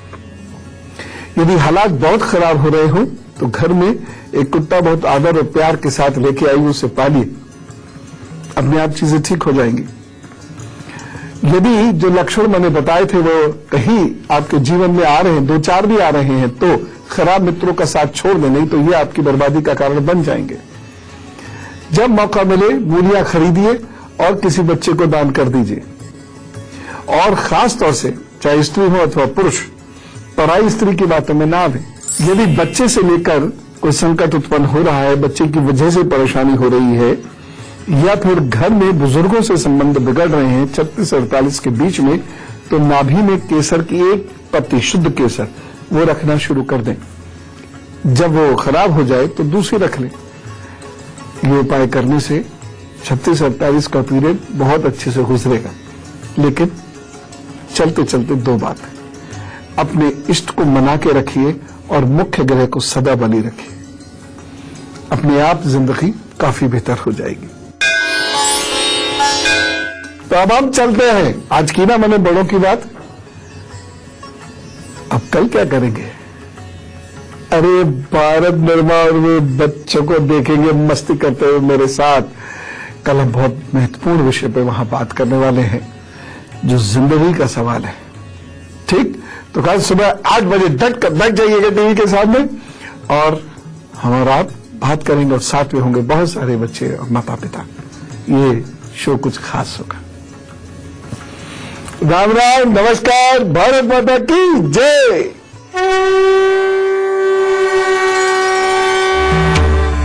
यदि हालात बहुत खराब हो रहे हो तो घर में एक कुत्ता बहुत आदर और प्यार के साथ लेके आइए, उसे पालिए, अपने आप चीजें ठीक हो जाएंगी। यदि जो लक्षण मैंने बताए थे वो कहीं आपके जीवन में आ रहे हैं, 2-4 भी आ रहे हैं, तो खराब मित्रों का साथ छोड़ दें, नहीं तो ये आपकी बर्बादी का कारण बन जाएंगे। जब मौका मिले मूलियां खरीदिए और किसी बच्चे को दान कर दीजिए। और खास तौर से चाहे स्त्री हो अथवा पुरुष, पराई स्त्री की बातों में ना आवे। यदि बच्चे से लेकर कोई संकट उत्पन्न हो रहा है, बच्चे की वजह से परेशानी हो रही है, या फिर घर में बुजुर्गों से संबंध बिगड़ रहे हैं 36 से 48 के बीच में, तो नाभि में केसर की एक पत्ती, शुद्ध केसर, वो रखना शुरू कर दें। जब वो खराब हो जाए तो दूसरी रख लें। ये उपाय करने से 36-48 का पीरियड बहुत अच्छे से गुजरेगा। लेकिन चलते चलते 2 बात है, अपने इष्ट को मना के रखिए और मुख्य ग्रह को सदा बनी रखिए, अपने आप जिंदगी काफी बेहतर हो जाएगी। तो अब हम चलते हैं, आज की ना मैंने बड़ों की बात, अब कल क्या करेंगे? अरे भारत निर्माण में बच्चों को देखेंगे मस्ती करते हुए मेरे साथ। कल हम बहुत महत्वपूर्ण विषय पे वहां बात करने वाले हैं जो जिंदगी का सवाल है। ठीक, तो कल सुबह 8 बजे डट कर बैठ जाइएगा टीवी के सामने और हम और आप बात करेंगे और साथ में होंगे बहुत सारे बच्चे और माता पिता। ये शो कुछ खास होगा। राम राम, नमस्कार, भारत माता की जय।